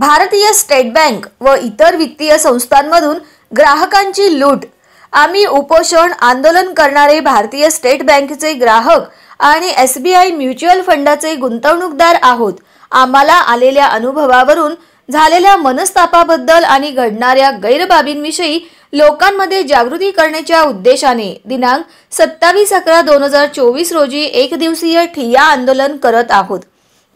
भारतीय state bank व इतर वित्तीय संस्थांमधून ग्राहकांची लूट। आम्ही उपोषण आंदोलन करणारे भारतीय स्टेट बँकेचे ग्राहक आणि SBI म्युच्युअल फंडाचे गुंतवणूकदार आहोत। आम्हाला आलेल्या अनुभवावरून झालेल्या मनस्तापाबद्दल आणि घडणाऱ्या गैरबाबींविषयी लोकांमध्ये जागृती करण्याच्या उद्देशाने दिनांक 27/11/2024 रोजी एक दिवसीय ठिय्या आंदोलन करत आहोत।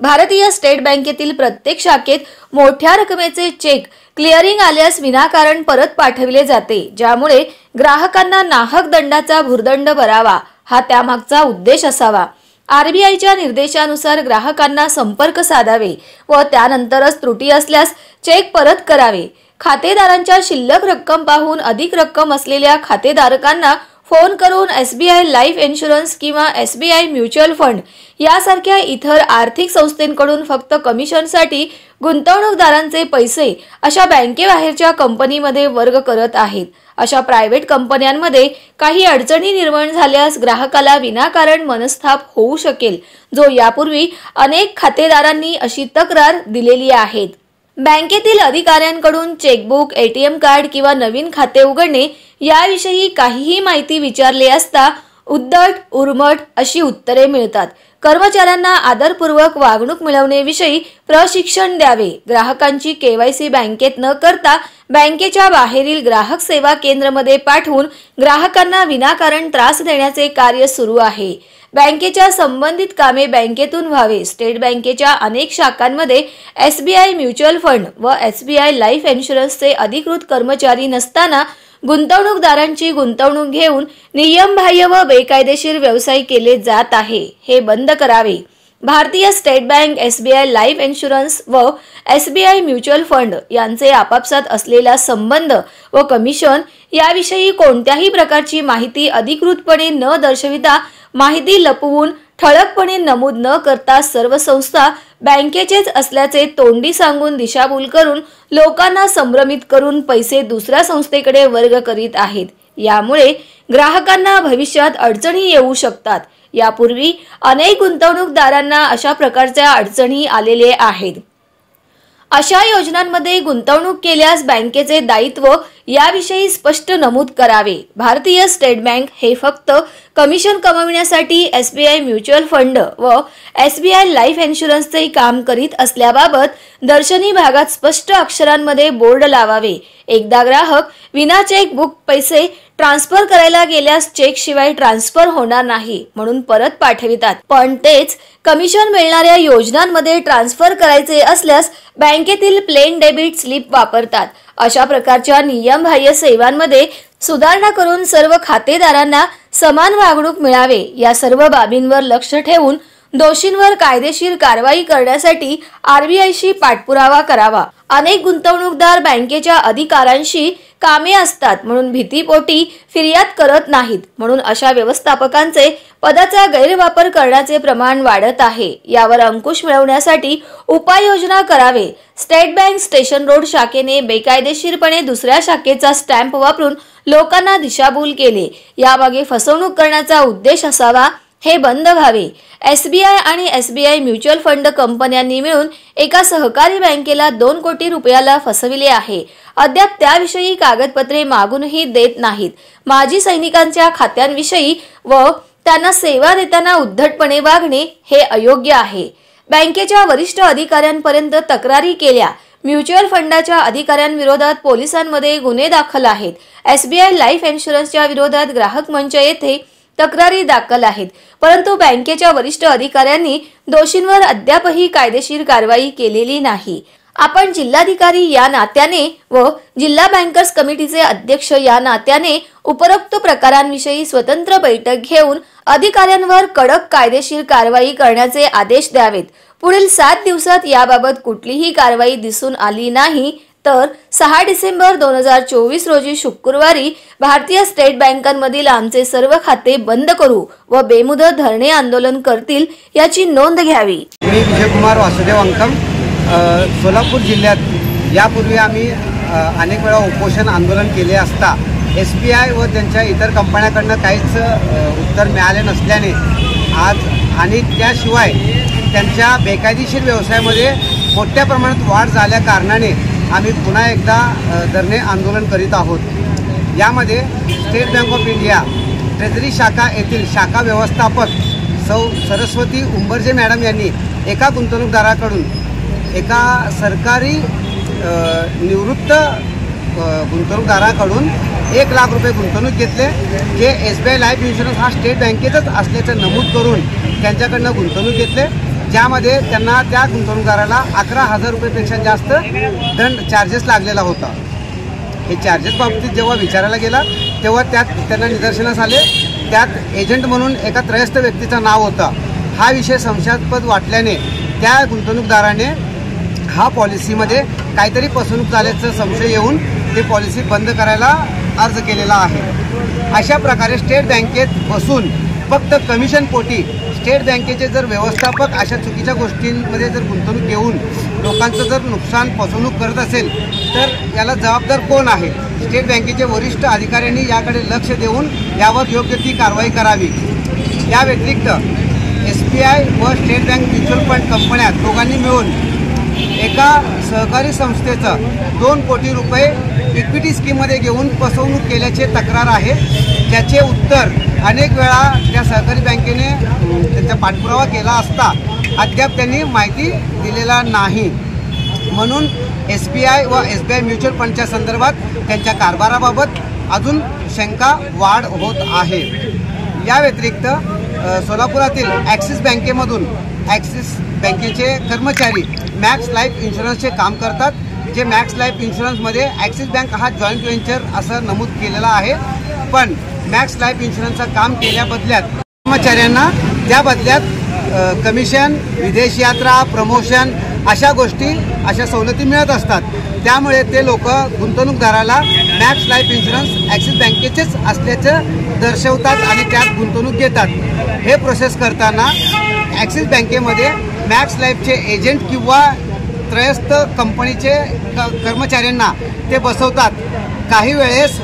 भारतीय स्टेट बँकेतील प्रत्येक शाखेत मोठ्या रकमेचे चेक क्लिअरिंग आल्यास विनाकारण परत पाठविले जाते, ज्यामुळे ग्राहकांना नाहक दंडाचा भुर्दंड भरावा हा त्यामागचा उद्देश असावा। RBIच्या निर्देशानुसार ग्राहकांना संपर्क साधावे व त्यानंतरच त्रुटी असल्यास चेक परत करावे। खातेदारांच्या शिल्लक रक्कम पाहून अधिक रक्कम असलेल्या खातेदारकांना फोन करून SBI लाईफ इन्शुरन्स किंवा SBI म्युच्युअल फंड यासारख्या इतर आर्थिक संस्थांकडून फक्त कमिशनसाठी गुंतवणूकदारांचे पैसे अशा बँकेबाहेरच्या कंपनीमध्ये वर्ग करत आहेत। अशा प्रायव्हेट कंपन्यांमध्ये काही अडचणी निर्माण झाल्यास ग्राहकाला विनाकारण मनस्ताप होऊ शकेल, जो यापूर्वी अनेक खातेदारांनी अशी तक्रार दिलेली आहे। बँकेतील अधिकाऱ्यांकडून चेकबुक, ATM कार्ड किंवा नवीन खाते उघडणे याविषयी काहीही माहिती विचारली असता उद्धट उर्मट अशी उत्तरे मिळतात। कर्मचाऱ्यांना आदरपूर्वक वागणूक मिळवण्याविषयी प्रशिक्षण द्यावे। ग्राहकांची KYC बँकेत न करता बँकेच्या बाहेरील ग्राहक सेवा केंद्रामध्ये पाठवून ग्राहकांना विनाकारण त्रास देण्याचे कार्य सुरू आहे। बँकेच्या संबंधित कामे बँकेतून व्हावे। स्टेट बँकेच्या अनेक शाखांमध्ये SBI म्युच्युअल फंड व SBI लाईफ इन्शुरन्सचे अधिकृत कर्मचारी नसताना गुंतवणूकदारांची गुंतवणूक घेऊन नियमबाह्य व बेकायदेशीर व्यवसाय केले जात आहे, हे बंद करावे। भारतीय state bank, SBI life insurance व SBI म्युच्युअल फंड यांचे आपापसात असलेला संबंध व कमिशन याविषयी कोणत्याही प्रकारची माहिती अधिकृतपणे न दर्शविता, माहिती लपवून ठळकपणे नमूद न करता सर्व संस्था बँकेचेच असल्याचे तोंडी सांगून दिशाभूल करून लोकांना संभ्रमित करून पैसे दुसऱ्या संस्थेकडे वर्ग करीत आहेत। यामुळे ग्राहकांना भविष्यात अडचणी येऊ शकतात। यापूर्वी अनेक गुंतवणूकदारांना अशा प्रकारच्या अडचणी आलेले आहेत। अशा योजनांमध्ये गुंतवणूक केल्यास बँकेचे दायित्व याविषयी स्पष्ट नमूद करावे। भारतीय स्टेट बँक हे फक्त कमिशन कमविण्यासाठी SBI म्युच्युअल फंड व SBI लाईफ इन्शुरन्सचे काम करीत असल्याबाबत दर्शनी भागात स्पष्ट अक्षरांमध्ये बोर्ड लावावे। एकदा ग्राहक विना चेक बुक पैसे ट्रान्सफर करायला गेल्यास चेक शिवाय ट्रान्सफर होणार नाही म्हणून परत पाठवितात, पण तेच कमिशन मिळणाऱ्या योजनांमध्ये ट्रान्सफर करायचे असल्यास बँकेतील प्लेन डेबिट स्लिप वापरतात। अशा प्रकारच्या नियमबाह्य सेवांमध्ये सुधारणा करून सर्व खातेदारांना समान वागणूक मिळावे, या सर्व बाबींवर लक्ष ठेवून दोषींवर कायदेशीर कारवाई करण्यासाठी RBIशी पाठपुरावा करावा। अनेक गुंतवणूकदार बँकेच्या अधिकाऱ्यांशी कामे असतात म्हणून भीतीपोटी फिर्याद करत नाहीत, म्हणून अशा व्यवस्थापकांचे पदाचा गैरवापर करण्याचे प्रमाण वाढत आहे। यावर अंकुश मिळवण्यासाठी उपाययोजना करावे। स्टेट बँक स्टेशन रोड शाखेने बेकायदेशीरपणे दुसऱ्या शाखेचा स्टॅम्प वापरून लोकांना दिशाभूल केले, यामागे फसवणूक करण्याचा उद्देश असावा, हे बंद व्हावे। SBI आणि SBI म्युच्युअल फंड कंपन्यांनी मिळून एका सहकारी बँकेला 2 कोटी रुपयाला फसविले आहे। अद्याप त्याविषयी कागदपत्रे मागूनही देत नाहीत। माजी सैनिकांच्या खात्यांविषयी व त्यांना सेवा देताना उद्धटपणे वागणे हे अयोग्य आहे। बँकेच्या वरिष्ठ अधिकाऱ्यांपर्यंत तक्रारी केल्या। म्युच्युअल फंडाच्या अधिकाऱ्यांविरोधात पोलिसांमध्ये गुन्हे दाखल आहेत। SBI लाईफ इन्शुरन्सच्या विरोधात ग्राहक मंच येथे तक्रारी दाखल आहेत, परंतु बँकेच्या वरिष्ठ अधिकाऱ्यांनी दोषींवर अद्यापही कायदेशीर कारवाई केलेली नाही। आपण जिल्हाधिकारी या नात्याने व जिल्हा बँकर्स कमिटीचे अध्यक्ष या नात्याने उपरोक्त प्रकारांविषयी स्वतंत्र बैठक घेऊन अधिकाऱ्यांवर कडक कायदेशीर कारवाई करण्याचे आदेश द्यावेत। पुढील 7 दिवसात याबाबत कुठलीही कारवाई दिसून आली नाही तर 6 डिसेंबर 2024 रोजी शुक्रवारी भारतीय स्टेट बँकांमधील आमचे सर्व खाते बंद करू व बेमुदत धरणे आंदोलन करतील, याची नोंद घ्यावी। मी विजयकुमार वासुदेव अंकम, सोलापूर जिल्ह्यात यापूर्वी आम्ही अनेक वेळा उपोषण आंदोलन केले असता SBI व त्यांच्या इतर कंपन्यांकडून काहीच उत्तर मिळाले नसल्याने आज आणि त्याशिवाय त्यांच्या बेकायदेशीर व्यवसायामध्ये मोठ्या प्रमाणात वाढ झाल्या कारणाने आम्ही पुन्हा एकदा धरणे आंदोलन करीत आहोत। यामध्ये state bank of India treasury शाखा येथील शाखा व्यवस्थापक सौ सरस्वती उंबरजे मॅडम यांनी एका गुंतवणूकदाराकडून एका सरकारी निवृत्त गुंतवणूकदाराकडून 1 लाख रुपये गुंतवणूक घेतले, जे SBI लाईफ इन्शुरन्स हा स्टेट बँकेतच असल्याचं नमूद करून त्यांच्याकडनं गुंतवणूक घेतले, ज्यामध्ये त्यांना त्या गुंतवणूकदाराला 11,000 रुपयेपेक्षा जास्त दंड चार्जेस लागलेला होता। हे चार्जेस बाबतीत जेव्हा विचारायला गेला तेव्हा त्यात त्यांना निदर्शनास आले, त्यात एजंट म्हणून एका त्रयस्थ व्यक्तीचं नाव होतं। हा विषय संशयास्पद वाटल्याने त्या गुंतवणूकदाराने हा पॉलिसीमध्ये काहीतरी फसवणूक झाल्याचं संशय येऊन ते पॉलिसी बंद करायला अर्ज केलेला आहे। अशा प्रकारे स्टेट बँकेत बसून फक्त कमिशन पोटी स्टेट बँकेचे जर व्यवस्थापक अशा चुकीच्या गोष्टींमध्ये जर गुंतवणूक घेऊन लोकांचं जर नुकसान फसवणूक करत असेल तर याला जबाबदार कोण आहे? स्टेट बँकेचे वरिष्ठ अधिकाऱ्यांनी याकडे लक्ष देऊन यावर योग्य ती कारवाई करावी। या व्यतिरिक्त SBI व स्टेट बँक म्युच्युअल फंड कंपन्या दोघांनी मिळून एका सहकारी संस्थेचं 2 कोटी रुपये इक्विटी स्कीममध्ये घेऊन फसवणूक केल्याचे तक्रार आहे, ज्याचे उत्तर अनेक वेळा त्या सहकारी बँकेने त्यांचा पाठपुरावा केला असता अद्याप त्यांनी माहिती दिलेला नाही। म्हणून SBI व SBI म्युच्युअल फंडच्या संदर्भात त्यांच्या कारभाराबाबत अजून शंका वाढ होत आहे। या व्यतिरिक्त सोलापुरातील ॲक्सिस बँकेमधून ॲक्सिस बँकेचे कर्मचारी मॅक्स लाईफ इन्शुरन्सचे काम करतात, जे मॅक्स लाईफ इन्शुरन्समध्ये ॲक्सिस बँक हा जॉईंट व्हेंचर असं नमूद केलेलं आहे, पण मॅक्स लाईफ इन्शुरन्सचं काम केल्याबदल्यात कर्मचाऱ्यांना त्या बदल्यात कमिशन, विदेश यात्रा, प्रमोशन अशा गोष्टी अशा सवलती मिळत असतात। त्यामुळे ते लोक गुंतवणूकदाराला मॅक्स लाईफ इन्शुरन्स ॲक्सिस बँकेचेच असल्याचं दर्शवतात आणि त्यात गुंतवणूक घेतात। हे प्रोसेस करताना ॲक्सिस बँकेमध्ये मॅक्स लाईफचे एजंट किंवा त्रयस्थ कंपनीचे कर्मचाऱ्यांना ते बसवतात। काही वेळेस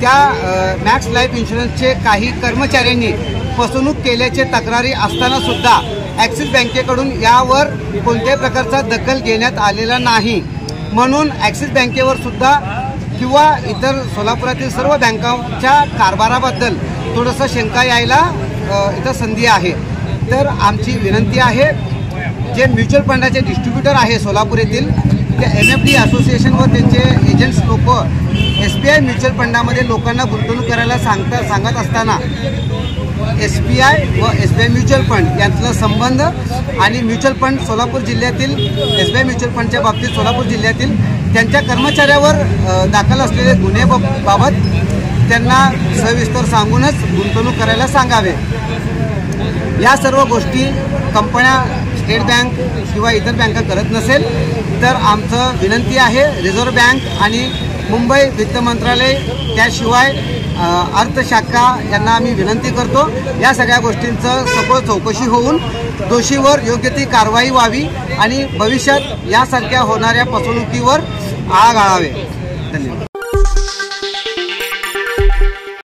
त्या मॅक्स लाईफ इन्शुरन्सचे काही कर्मचाऱ्यांनी फसवणूक केल्याचे तक्रारी असताना सुद्धा ॲक्सिस बँकेकडून यावर कोणत्याही प्रकारचा दखल घेण्यात आलेला नाही। म्हणून ॲक्सिस बँकेवर सुद्धा किंवा इतर सोलापुरातील सर्व बँकांच्या कारभाराबद्दल थोडंसं शंका यायला इथं संधी आहे। तर आमची विनंती आहे, जे म्युच्युअल फंडाचे डिस्ट्रीब्युटर आहे सोलापूर येथील त्या MFD असोसिएशन व त्यांचे एजंट्स लोक SBI म्युच्युअल फंडामध्ये लोकांना गुंतवणूक करायला सांगत असताना SBI व SBI म्युच्युअल फंड यांचा संबंध आणि म्युच्युअल फंड सोलापूर जिल्ह्यातील SBI म्युच्युअल फंडच्या बाबतीत सोलापूर जिल्ह्यातील त्यांच्या कर्मचाऱ्यावर दाखल असलेले गुन्ह्याबाबत त्यांना सविस्तर सांगूनच गुंतवणूक करायला सांगावे। या सर्व गोष्टी कंपन्या स्टेट बँक किंवा इतर बँका करत नसेल तर आमचं विनंती आहे, रिझर्व्ह बँक आणि मुंबई वित्त मंत्रालय त्याशिवाय अर्थशाखा यांना आम्ही विनंती करतो, या सगळ्या गोष्टींचं सखोल चौकशी होऊन दोषीवर योग्य ती कारवाई व्हावी आणि भविष्यात यासारख्या होणाऱ्या फसवणुकीवर आळा घालावे।